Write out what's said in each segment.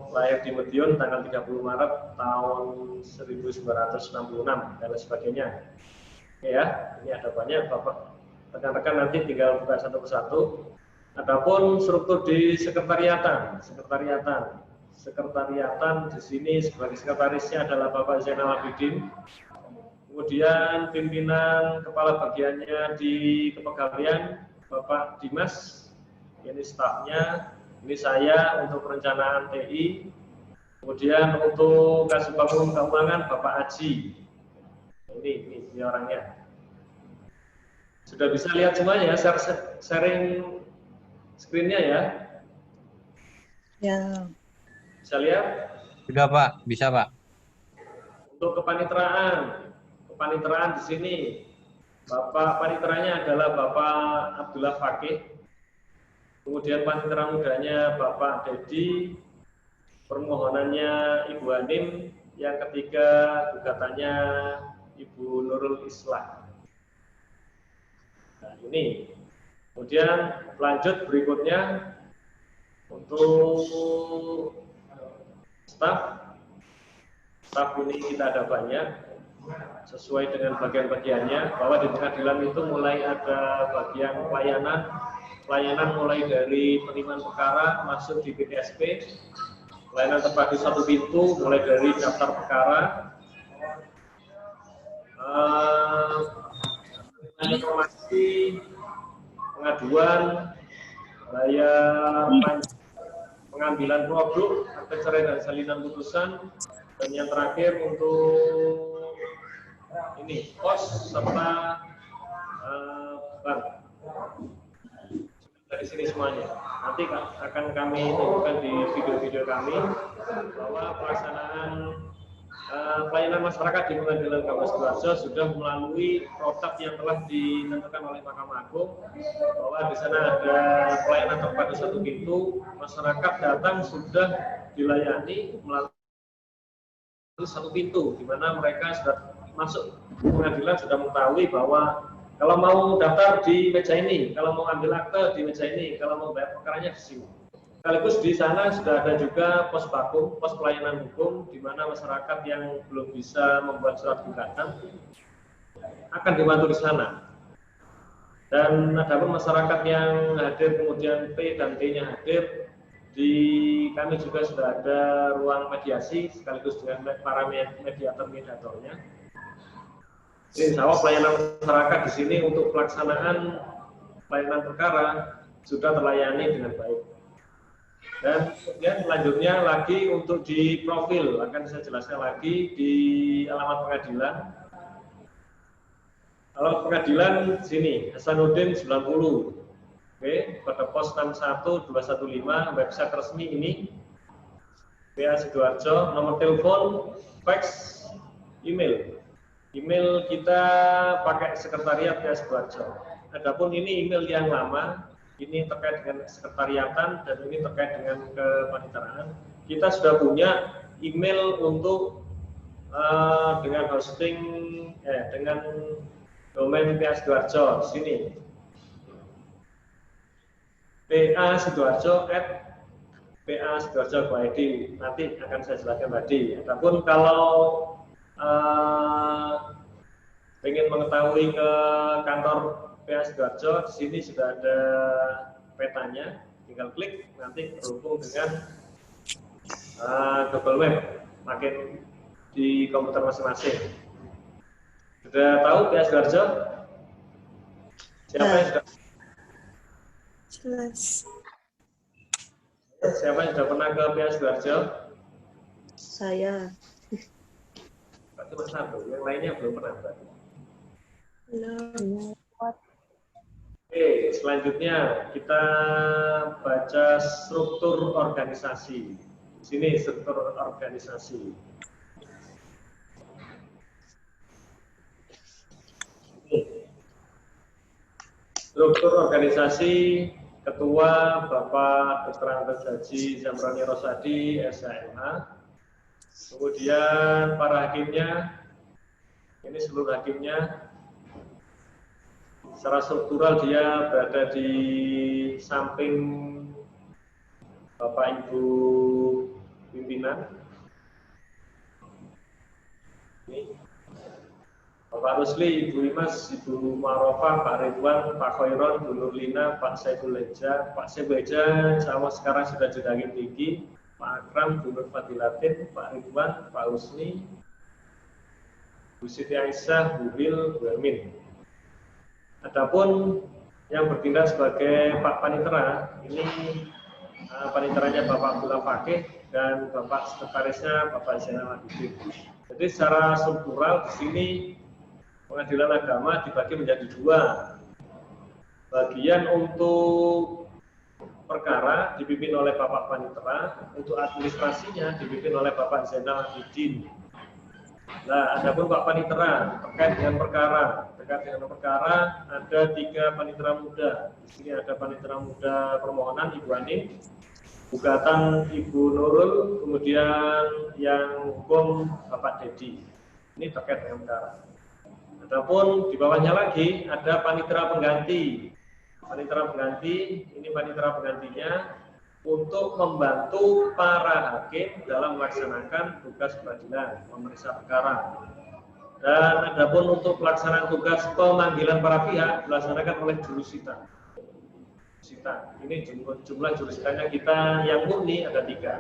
lahir di Madiun tanggal 30 Maret tahun 1966 dan sebagainya. Oke ya, ini ada banyak Bapak rekan-rekan nanti tinggal buka satu persatu. Adapun struktur di sekretariatan di sini sebagai sekretarisnya adalah Bapak Zainal Abidin. Kemudian pimpinan kepala bagiannya di kepegawaian Bapak Dimas, ini stafnya, ini saya untuk perencanaan TI. Kemudian untuk Kasubagum Keuangan Bapak Aji. Ini orangnya. Sudah bisa lihat semuanya, sharing screen-nya ya? Ya. Bisa lihat? Sudah Pak, bisa Pak. Untuk kepaniteraan di sini, Bapak paniteranya adalah Bapak Abdullah Fakih. Kemudian panitera mudanya Bapak Dedi, permohonannya Ibu Hanim, yang ketiga gugatannya Ibu Nurul Islah. Nah, ini. Kemudian lanjut berikutnya untuk staf ini kita ada banyak sesuai dengan bagian-bagiannya, bahwa di pengadilan itu mulai ada bagian pelayanan mulai dari penerimaan perkara masuk di PTSP, pelayanan terpadu satu pintu mulai dari daftar perkara, informasi, pengaduan, pengambilan produk, akte cerai dan salinan putusan, dan yang terakhir untuk ini pos serta bank. Dari sini semuanya. Nanti akan kami tunjukkan di video-video kami bahwa pelaksanaan pelayanan masyarakat di Pengadilan Agama Sidoarjo sudah melalui protap yang telah ditentukan oleh Mahkamah Agung, bahwa di sana ada pelayanan terpadu satu pintu, masyarakat datang sudah dilayani melalui satu pintu, di mana mereka sudah masuk pengadilan sudah mengetahui bahwa kalau mau daftar di meja ini, kalau mau ambil akte di meja ini, kalau mau bayar perkaranya di sini. Sekaligus di sana sudah ada juga pos bakum, pos pelayanan hukum, di mana masyarakat yang belum bisa membuat surat gugatan akan dibantu di sana. Dan ada pun masyarakat yang hadir kemudian P dan T-nya hadir, di kami juga sudah ada ruang mediasi sekaligus dengan para mediatornya. Insya Allah pelayanan masyarakat di sini untuk pelaksanaan pelayanan perkara sudah terlayani dengan baik. Dan kemudian selanjutnya lagi untuk di profil, akan saya jelaskan lagi di alamat pengadilan. Alamat pengadilan sini, Hasanuddin 90. Oke, pada pos 61215, website resmi ini. PA Sidoarjo, nomor telepon, fax, email. Email kita pakai sekretariat PA Sidoarjo. Adapun ini email yang lama, ini terkait dengan sekretariatan dan ini terkait dengan kepaniteraan. Kita sudah punya email untuk dengan hosting dengan domain PA Sidoarjo di sini. pa.sidoarjo@pa.sidoarjo.id, nanti akan saya jelaskan tadi. Adapun kalau ingin mengetahui ke kantor PA Sidoarjo, di sini sudah ada petanya, tinggal klik, nanti terhubung dengan Google Map, makin di komputer masing-masing. Sudah tahu PA Sidoarjo? Siapa yang sudah? Jelas. Siapa yang sudah pernah ke PA Sidoarjo? Saya. Cuma satu, yang lainnya belum pernah. Belum. Oke, selanjutnya kita baca struktur organisasi. Di sini struktur organisasi. Struktur organisasi, Ketua Bapak Dr. Andes Haji Zamrani Rosadi, SHMH. Kemudian para hakimnya, ini seluruh hakimnya. Secara struktural dia berada di samping Bapak Ibu pimpinan. Ini Bapak Rusli, Ibu Imas, Ibu Marofah, Pak Ridwan, Pak Khairon, Bu Nurlina, Pak Saiful Leja, Pak Sebeja, sama sekarang sudah jenjang tinggi, Pak Akram, Bu Nur Fadilatin, Pak Ridwan, Pak Husni, Bu Siti Aisyah, Bu Bil, Bu Ermin. Adapun yang bertindak sebagai Pak Panitera, ini paniteranya Bapak Abdullah Fakih dan Bapak Sekretarisnya Bapak Zainal Abidin. Jadi secara struktural di sini Pengadilan Agama dibagi menjadi dua. Bagian untuk perkara dipimpin oleh Bapak Panitera, untuk administrasinya dipimpin oleh Bapak Zainal Abidin. Nah, adapun Pak Panitera terkait dengan perkara, ada 3 panitera muda. Di sini ada panitera muda permohonan Ibu Ani, gugatan Ibu Nurul, kemudian yang hukum Bapak Dedi. Ini terkait dengan perkara. Adapun di bawahnya lagi ada panitera pengganti. Panitera pengganti, ini panitera penggantinya untuk membantu para hakim dalam melaksanakan tugas peradilan, memeriksa perkara. Dan adapun untuk pelaksanaan tugas pemanggilan para pihak dilaksanakan oleh jurusita. Ini jumlah jurusitanya kita yang murni ada 3.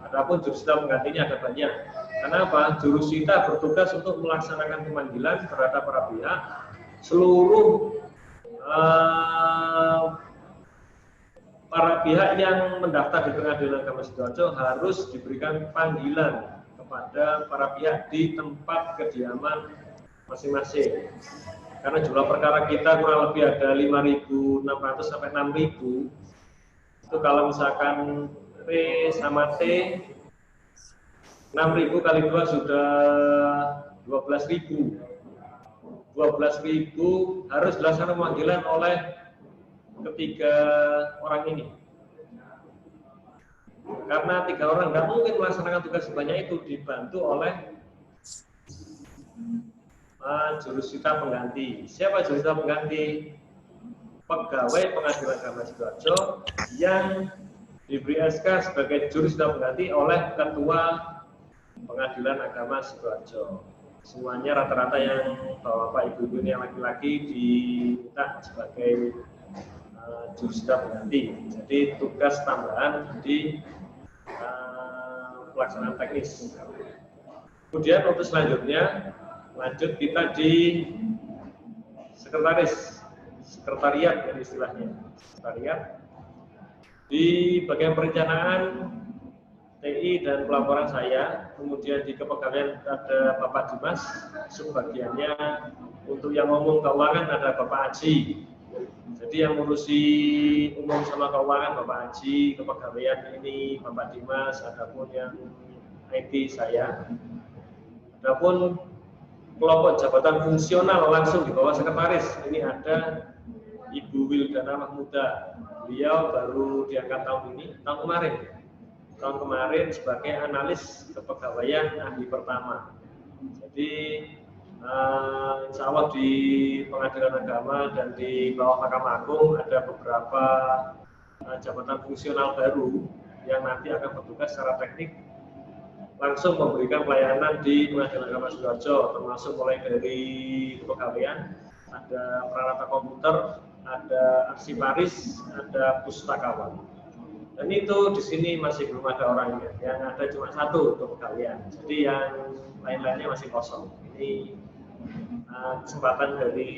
Adapun jurusita penggantinya ada banyak. Kenapa? Jurusita bertugas untuk melaksanakan pemanggilan terhadap para pihak. Seluruh para pihak yang mendaftar di Pengadilan Agama Sidoarjo harus diberikan panggilan kepada para pihak di tempat kediaman masing-masing. Karena jumlah perkara kita kurang lebih ada 5.600 sampai 6.000. Itu kalau misalkan P sama T 6.000 kali 2 sudah 12.000. 12.000 harus dilaksanakan pemanggilan oleh ketiga orang ini. Karena 3 orang nggak mungkin melaksanakan tugas sebanyak itu, dibantu oleh jurusita pengganti. Siapa jurusita pengganti? Pegawai Pengadilan Agama Sidoarjo yang diberi SK sebagai jurusita pengganti oleh Ketua Pengadilan Agama Sidoarjo. Semuanya rata-rata yang bapak ibu ini yang laki-laki diminta sebagai jurusita pengganti. Jadi tugas tambahan di pelaksanaan teknis. Kemudian untuk selanjutnya lanjut kita di sekretariat yang istilahnya sekretariat. Di bagian perencanaan TI dan pelaporan saya, kemudian di kepegawaian ada Bapak Dimas, subbagiannya untuk yang ngomong keuangan ada Bapak Aji. Jadi yang ngurusi umum sama keuangan Bapak Haji, kepegawaian ini Bapak Dimas, adapun yang IT saya. Adapun kelompok jabatan fungsional langsung di bawah sekretaris, ini ada Ibu Wildana Mahmuda. Beliau baru diangkat tahun kemarin sebagai analis kepegawaian ahli pertama. Jadi insya Allah di Pengadilan Agama dan di bawah Mahkamah Agung ada beberapa jabatan fungsional baru yang nanti akan bertugas secara teknik langsung memberikan pelayanan di Pengadilan Agama Sidoarjo, termasuk mulai dari kepegawaian, ada peralatan komputer, ada arsiparis, ada pustakawan. Dan itu di sini masih belum ada orangnya, yang ada cuma 1 untuk kepegawaian. Jadi yang lain-lainnya masih kosong. Ini kesempatan dari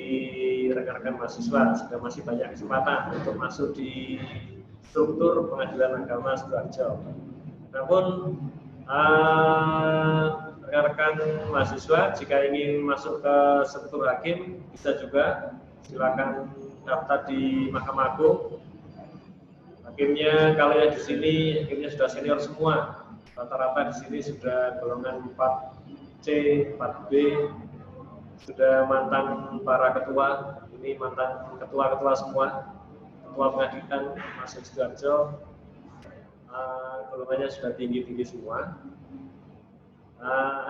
rekan-rekan mahasiswa, sudah masih banyak kesempatan untuk masuk di struktur Pengadilan Agama Sidoarjo. Namun rekan-rekan mahasiswa jika ingin masuk ke struktur hakim bisa juga, silakan daftar di Mahkamah Agung. Hakimnya kalau yang di sini hakimnya sudah senior semua, rata-rata di sini sudah golongan 4C, 4B, sudah mantan para ketua, ini mantan ketua-ketua semua, ketua pengadilan masuk Sidoarjo, golongannya sudah tinggi-tinggi semua.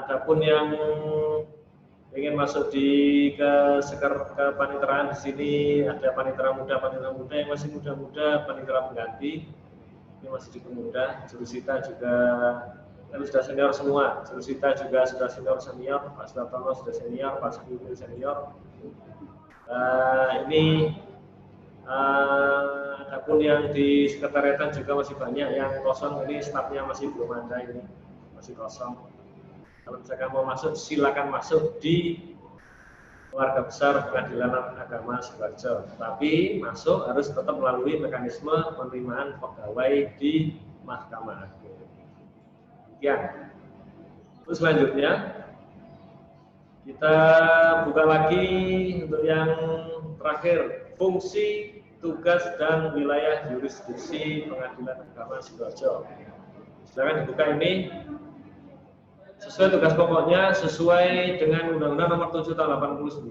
Adapun yang ingin masuk ke paniteraan di sini ada panitera muda yang masih muda-muda, panitera pengganti ini masih cukup muda, jurusita juga Kami sudah senior semua, Jurusita juga sudah senior, Pak Sudartono sudah senior, Pak Sugeng senior. Ini adapun yang di sekretariatan juga masih banyak yang kosong, ini stafnya masih belum ada, ini masih kosong. Kalau misalkan mau masuk, silakan masuk di Keluarga Besar Pengadilan Agama Sidoarjo. Tapi masuk harus tetap melalui mekanisme penerimaan pegawai di Mahkamah Agung. Ya. Terus selanjutnya kita buka lagi untuk yang terakhir, fungsi, tugas dan wilayah yurisdiksi Pengadilan Agama Sidoarjo. Silakan dibuka ini. Sesuai tugas pokoknya, sesuai dengan Undang-Undang Nomor 7 Tahun 89,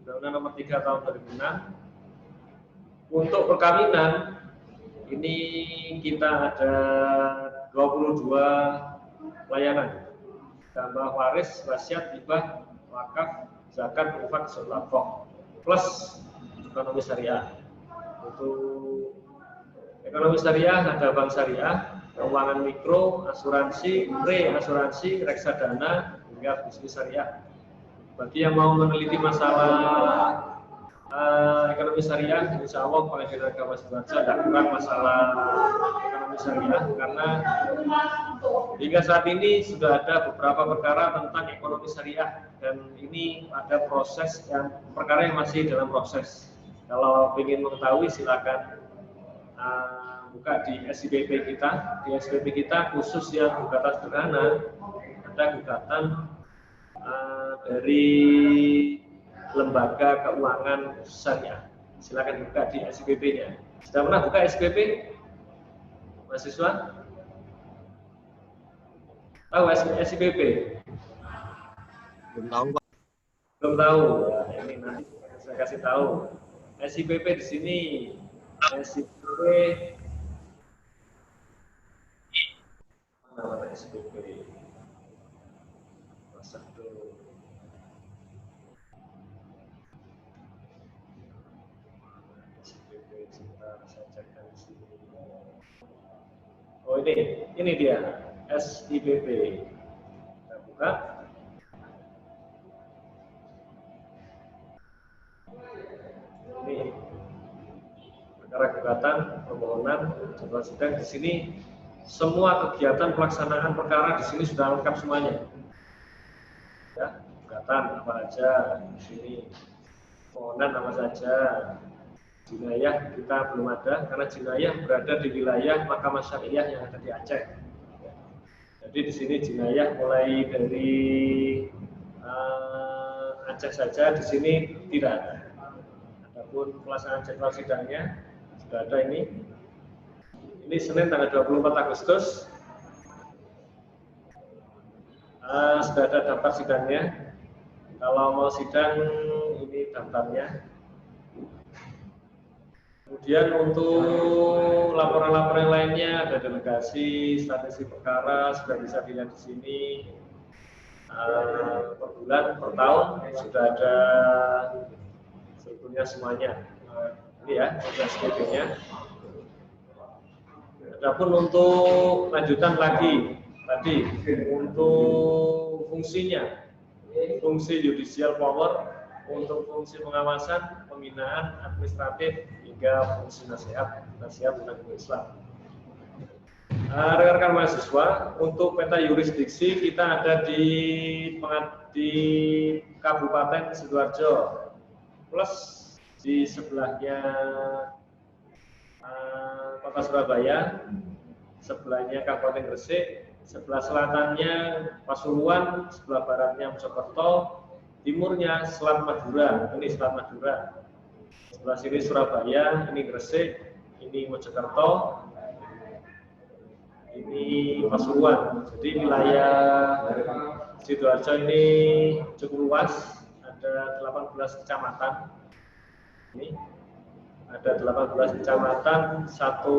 Undang-Undang Nomor 3 Tahun 2006. Untuk perkawinan, ini kita ada 22 layanan. Tambah waris, wasiat, hibah, wakaf, zakat, infak, sedekah, plus ekonomi syariah. Untuk ekonomi syariah ada bank syariah, keuangan mikro, asuransi, re-asuransi, reksadana, hingga bisnis syariah. Bagi yang mau meneliti masalah ekonomi syariah, insya Allah Pengadilan Agama Sidoarjo tidak kurang masalah ekonomi syariah, karena hingga saat ini sudah ada beberapa perkara tentang ekonomi syariah, dan ini ada proses yang perkara yang masih dalam proses. Kalau ingin mengetahui silakan buka di SIPP kita. Di SIPP kita khusus yang gugatan sederhana, ada gugatan dari lembaga keuangan syariah. Silakan buka di SIPP-nya. Sudah pernah buka SIPP, mahasiswa? Tahu SIPP? Belum tahu, Pak. Belum tahu. Nah, ini nanti saya kasih tahu. SIPP di sini, SIPP mana SIPP? Masak dulu. SIPP sebentar saya cekkan di sini. Oh ini dia SIPP. Kita buka. Ini perkara gugatan, permohonan, jadwal sidang. Di sini semua kegiatan pelaksanaan perkara di sini sudah lengkap semuanya. Ya, gugatan apa aja di sini, permohonan apa saja. Jinayah kita belum ada karena jinayah berada di wilayah Mahkamah Syariah yang ada di Aceh. Jadi di sini jinayah mulai dari Aceh saja, di sini tidak ada. Adapun pelaksanaan jadwal sidangnya sudah ada ini. Ini Senin tanggal 24 Agustus. Sudah ada daftar sidangnya. Kalau mau sidang, ini daftarnya. Kemudian untuk laporan-laporan lainnya ada delegasi, statistik perkara sudah bisa dilihat di sini. Per bulan, per tahun sudah ada sebetulnya semuanya. Ini ya, SPP-nya. Adapun untuk lanjutan lagi tadi untuk fungsinya, fungsi judicial power, untuk fungsi pengawasan, pembinaan, administratif, hingga fungsi nasihat tentang Islam. Rekan-rekan mahasiswa, untuk peta yurisdiksi kita ada di Kabupaten Sidoarjo, plus di sebelahnya Kota Surabaya, sebelahnya Kabupaten Gresik, sebelah selatannya Pasuruan, sebelah baratnya Mojokerto, timurnya Selat Madura, ini Selat Madura, sebelah sini Surabaya, ini Gresik, ini Mojokerto, ini Pasuruan. Jadi wilayah Sidoarjo ini cukup luas, ada 18 kecamatan. Ini ada 18 kecamatan, satu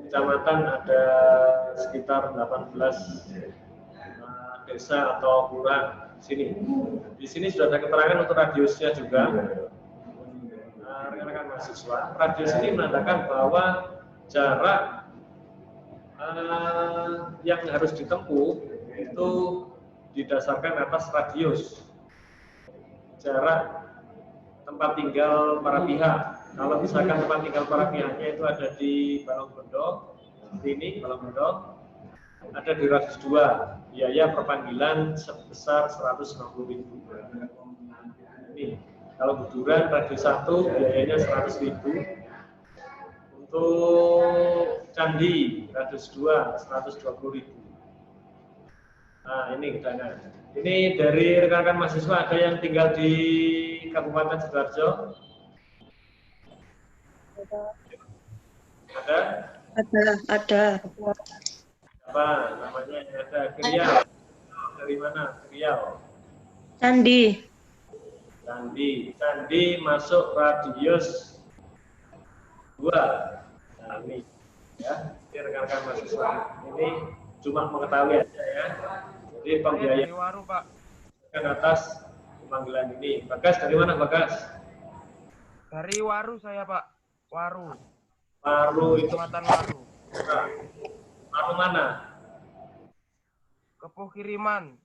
kecamatan ada sekitar 18 desa atau kelurahan. Di sini sudah ada keterangan untuk radiusnya juga. Rekan-rekan mahasiswa, radius ini menandakan bahwa jarak yang harus ditempuh itu didasarkan atas radius jarak tempat tinggal para pihak. Kalau misalkan tempat tinggal para pihaknya itu ada di Balongbendo, ini Balongbendo, ada di radius 2, biaya perpanggilan sebesar 160.000. Ini kalau Buduran radius 1 biayanya 100.000. Untuk Candi radius 2 120.000. Nah, ini dana. Ini dari rekan-rekan mahasiswa ada yang tinggal di Kabupaten Sidoarjo? Ada? Ada. Apa namanya? Ada Kriau. Dari mana? Kriau. Candi. Candi masuk radius 2. Nah, ini ya, ini rekan-rekan mahasiswa. Ini cuma mengetahui aja ya. Jadi pembiayaan dari Waru, Pak. kan atas pemanggilan ini. Bagas dari mana, Bagas? Dari Waru saya, Pak. Waru. Waru itu Kecamatan Waru. Waru mana? Kepuh Kiriman.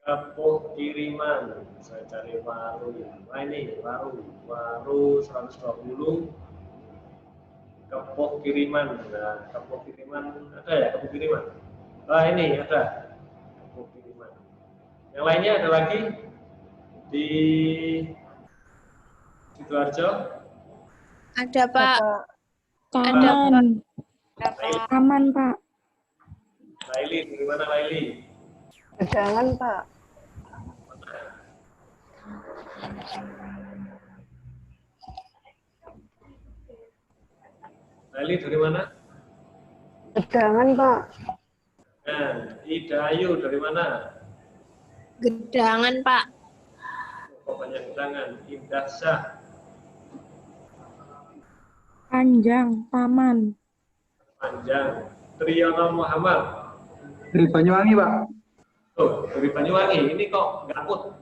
Kepuh Kiriman. Saya cari Waru ya. Nah ini Waru 120. Kepuh Kiriman. Nah, Kepuh Kiriman ada ya, Kepuh Kiriman. Ah ini ada. Kepuh Kiriman. Yang lainnya ada lagi di Sidoarjo? Ada, Pak. Taman. Taman, Pak. Laili, dari mana Laili? Jangan, Pak. Laili dari mana? Jangan, Pak. Nah, Idayu dari mana? Gedangan, Pak. Pokoknya Gedangan. Indah Syah. Panjang, Taman. Panjang. Triyono Muhammad. Dari Banyuwangi, Pak. Oh, dari Banyuwangi. Ini kok nggak mut?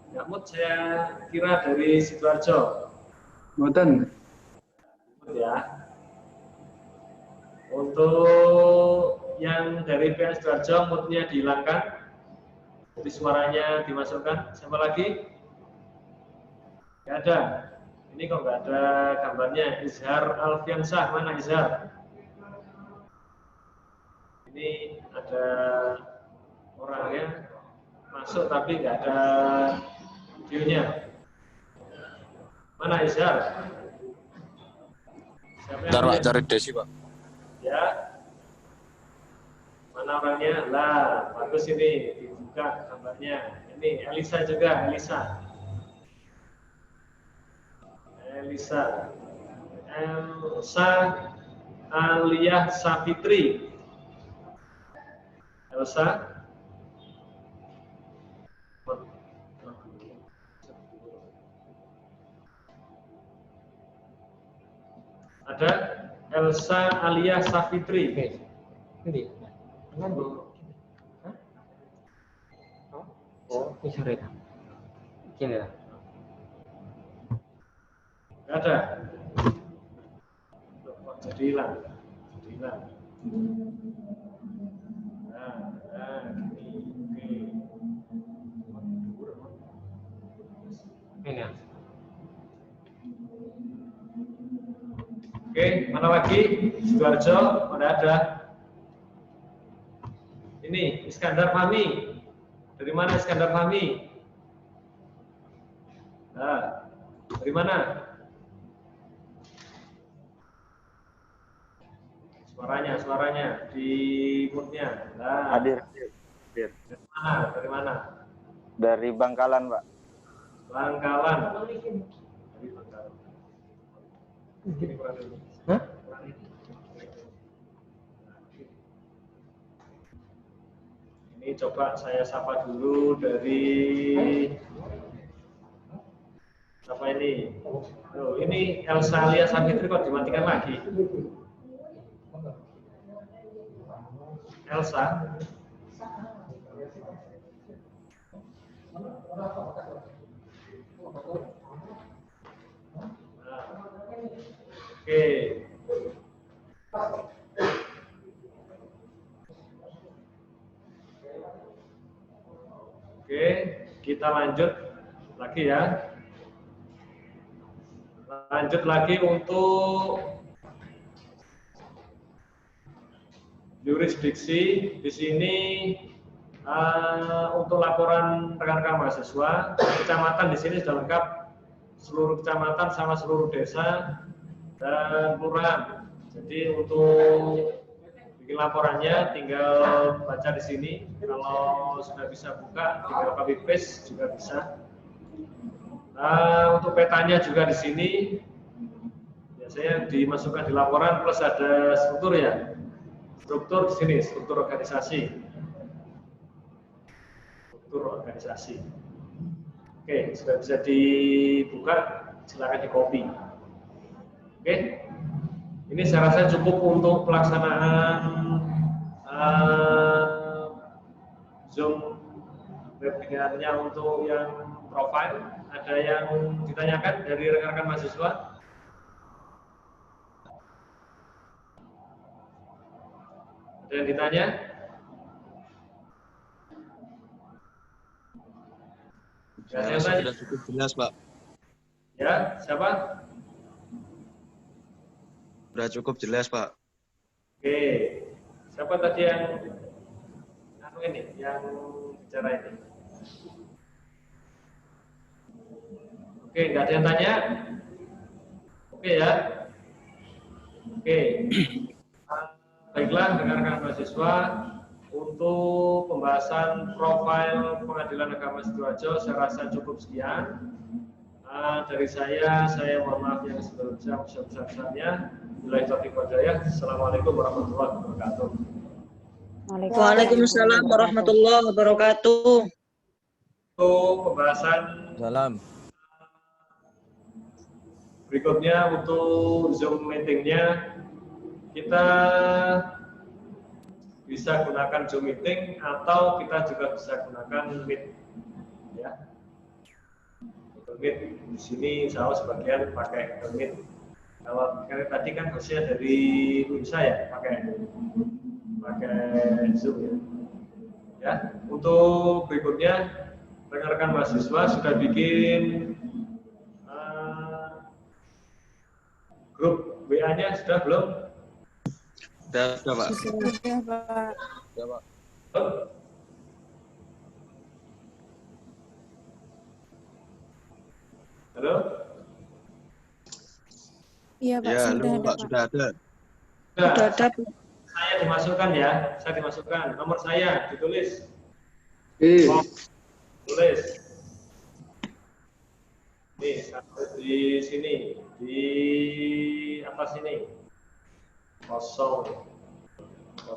Nggak mut, saya kira dari Sidoarjo. Mboten. Mut ya. Untuk yang dari PS Sidoarjo, mutnya dihilangkan. Jadi suaranya dimasukkan. Siapa lagi? Nggak ada. Ini kok nggak ada gambarnya. Izhar Alfiansyah, mana Izhar? Ini ada orangnya masuk tapi nggak ada videonya. Mana Izhar? Bentar Pak, cari Desi Pak. Ya. Mana orangnya? Lah, bagus ini dibuka gambarnya. Ini Elisa juga, Elisa. Elsa Aliyah Safitri. Elsa. Ada Elsa Aliyah Safitri. Ini. Oh, ini sore. Gini lah. Nggak ada. Kok jadi hilang? Jadi hilang. Gini. Oke. Ini ya. Oke, mana lagi? Sidoarjo, mana ada? Ini Iskandar Fahmi. Dari mana Iskandar Fahmi? Nah, dari mana? Suaranya di mute-nya. Nah, Hadir. dari mana? Dari mana? Dari Bangkalan, Pak. Bangkalan. Dari Bangkalan. Ini kurang dulu. Hah? Ini coba saya sapa dulu dari siapa ini? Oh, ini Elsa Alia Safitri kok dimatikan lagi? Elsa. Oke. Oke, kita lanjut lagi ya. Lanjut lagi untuk jurisdiksi. Di sini untuk laporan rekan-rekan mahasiswa, kecamatan di sini sudah lengkap, seluruh kecamatan sama seluruh desa dan kelurahan. Jadi untuk bikin laporannya tinggal baca di sini. Kalau sudah bisa buka, tinggal copy paste juga bisa. Untuk petanya juga di sini biasanya dimasukkan di laporan plus ada struktur ya. Struktur di sini, struktur organisasi. Struktur organisasi. Oke, sudah bisa dibuka, silakan di copy. Oke, ini saya rasa cukup untuk pelaksanaan Zoom webinarnya untuk yang profile. Ada yang ditanyakan dari rekan-rekan mahasiswa? Ada yang ditanya? Ya, sudah cukup jelas, Pak. Ya, siapa? Sudah cukup jelas, Pak. Oke, siapa tadi yang yang bicara ini? Oke, nggak ada yang tanya? Oke ya. Oke. Baiklah, rekan-rekan mahasiswa, untuk pembahasan profil Pengadilan Agama Sidoarjo saya rasa cukup sekian. Dari saya mohon maaf yang sebesar-besarnya. Billahi taufiq wal hidayah. Assalamualaikum warahmatullahi wabarakatuh. Waalaikumsalam warahmatullahi wabarakatuh. Untuk pembahasan berikutnya untuk Zoom meetingnya, kita bisa gunakan Zoom meeting atau kita juga bisa gunakan Meet, ya. Google Meet di sini saya sebagian pakai Google Meet. Kalau tadi kan hasilnya dari Unsa ya, pakai Zoom ya. Ya, untuk berikutnya rekan-rekan mahasiswa sudah bikin grup WA-nya sudah belum? Sudah, Pak. Sudah, Pak. Sudah, Pak. Halo? Iya, Pak. Ya, Sudah halo, ada, Pak. Pak. Sudah ada. Sudah ada, Pak. Saya dimasukkan ya, saya dimasukkan. Nomor saya ditulis. Tulis. Nih, satu di sini, di atas sini. 0821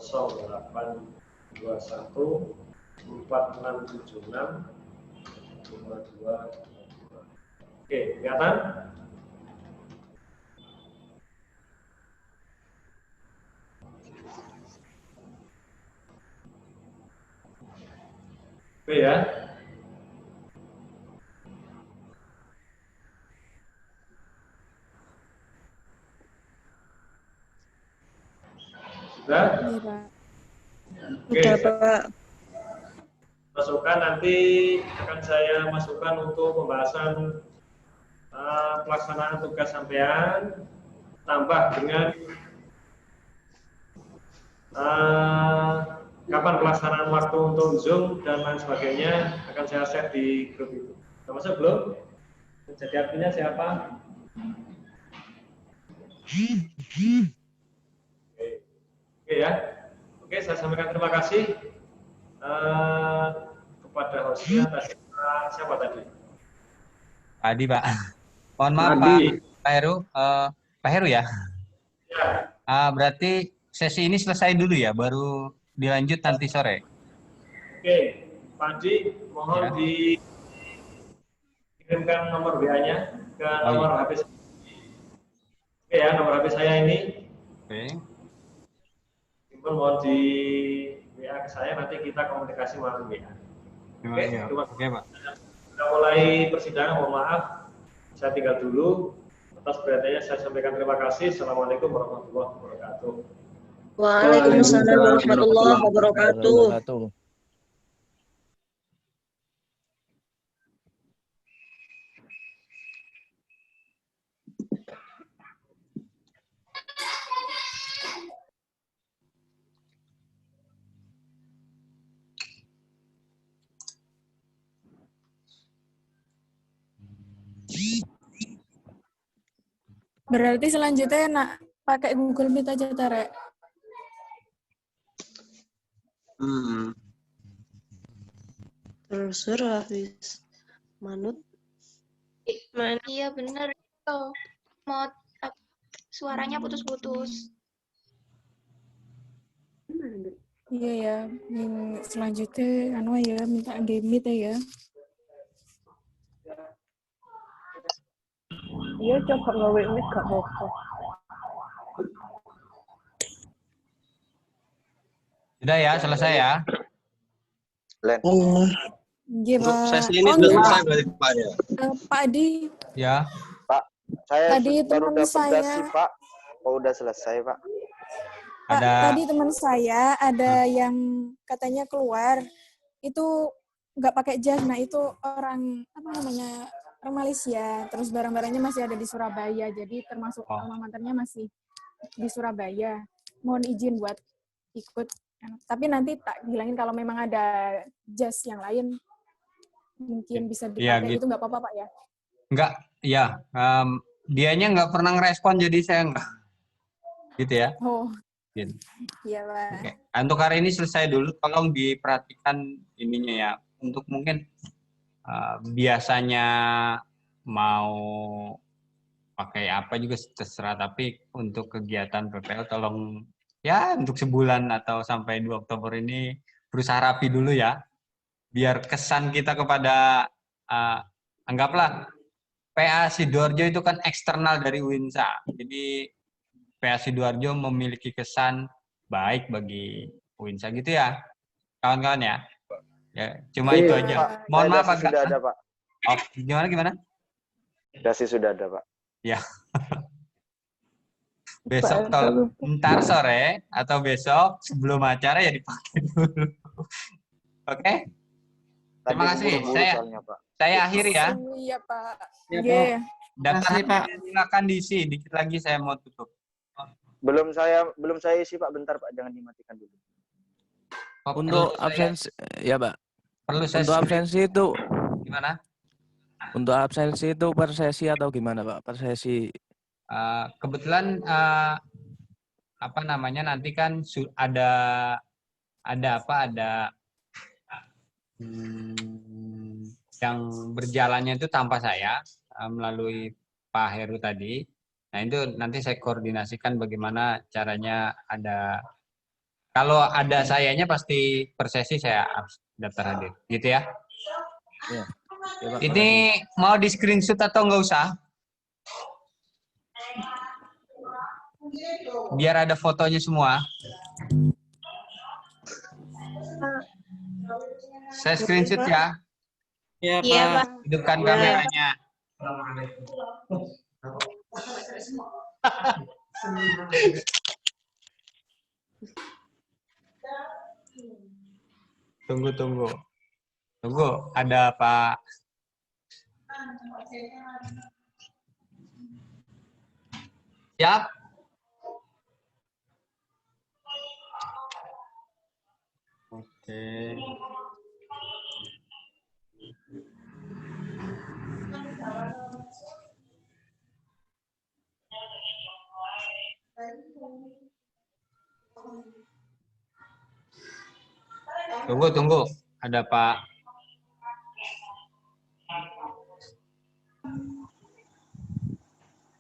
4676 52. Oke, kelihatan? Oke ya. Sudah? Iya, Pak. Oke, Sudah, Pak. masukkan nanti akan saya masukkan untuk pembahasan pelaksanaan tugas sampean, tambah dengan kapan pelaksanaan waktu untuk Zoom dan lain sebagainya akan saya share di grup itu. Sudah masuk belum? Jadi artinya siapa? Oke ya. Oke, saya sampaikan terima kasih kepada hostnya tadi. Siapa tadi? Adi, Pak. Mohon maaf, Adi. Pak Heru. Pak Heru ya? Ya. Berarti sesi ini selesai dulu ya, baru dilanjut nanti sore. Oke, Pak Adi, mohon Ya. dikirimkan nomor WA-nya ke Oh, nomor iya. HP saya. Oke ya, nomor HP saya ini. Oke. Simpan mohon di WA ke saya, nanti kita komunikasi melalui WA. Oke, terima kasih. Oke, Pak. Kita mulai persidangan, mohon maaf. Saya tinggal dulu. Atas perhatiannya saya sampaikan terima kasih. Assalamualaikum warahmatullahi wabarakatuh. Waalaikumsalam warahmatullahi wabarakatuh. Berarti selanjutnya nak pakai Google Meet aja, Tarek. Terus habis manut. Iya bener itu. Mau suaranya putus-putus. Iya ya, selanjutnya anu ya minta game meet ya. Iya coba gawe mic gak apa-apa. Sudah ya, selesai ya. Iya, Untuk Pak. sesi ini Oh, sudah enggak, selesai Pak. berarti Pak ya? Pak Adi, Ya. Saya tadi baru teman dapat saya, dasi, Pak. Oh, udah selesai, Pak. Pak, Ada tadi teman saya ada yang katanya keluar itu nggak pakai jas. Nah itu orang apa namanya orang Malaysia. Terus barang-barangnya masih ada di Surabaya. Jadi termasuk alma maternya masih di Surabaya. Mohon izin buat ikut. Tapi nanti tak bilangin kalau memang ada jas yang lain mungkin bisa Iya, dipakai. gitu. Itu nggak apa-apa Pak ya? Enggak, ya. Dianya nggak pernah ngerespon, jadi saya enggak. Gitu ya. Oh, Gitu. iya Pak. Oke. Untuk hari ini selesai dulu. Tolong diperhatikan ininya ya. Untuk mungkin biasanya mau pakai apa juga terserah. Tapi untuk kegiatan PPL tolong ya untuk sebulan atau sampai 2 Oktober ini berusaha rapi dulu ya. Biar kesan kita kepada anggaplah PA Sidoarjo itu kan eksternal dari UINSA. Jadi PA Sidoarjo memiliki kesan baik bagi UINSA gitu ya, kawan-kawan ya. Ya, cuma itu aja. Mohon maaf agak. Sudah ada, Pak. Oh, gimana? Dasi sudah ada, Pak. Ya. Besok ntar sore atau besok sebelum acara ya dipakai dulu. Oke? Terima kasih. Saya akhiri ya. Iya Pak. Iya. Daftar silakan diisi. Dikit lagi saya mau tutup. Belum saya isi, Pak. Bentar, Pak. Jangan dimatikan dulu. Untuk absensi ya, Pak. Perlu saya untuk absensi itu gimana? Untuk absensi itu per sesi atau gimana, Pak? Per sesi. Kebetulan apa namanya nanti kan ada yang berjalannya itu tanpa saya melalui Pak Heru tadi. Nah itu nanti saya koordinasikan bagaimana caranya ada. Kalau ada sayanya pasti per sesi saya daftar hadir, gitu ya. Ya. Ya, Pak, ini mau di screenshot atau nggak usah? Biar ada fotonya semua. Saya screenshot ya. Iya, Pak. Hidupkan kameranya. Tunggu. Ada Pak. Siap? Oke. Tunggu. Ada Pak.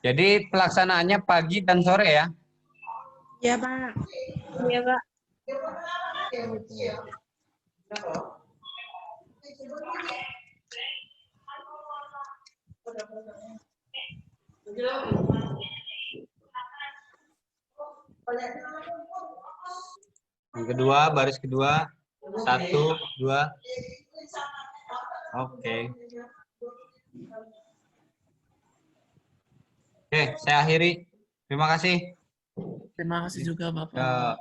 Jadi pelaksanaannya pagi dan sore ya? Iya, Pak. Iya, Pak. Yang kedua, baris kedua. 1, 2. Oke. Oke, saya akhiri. Terima kasih. Terima kasih juga, Bapak. Ya.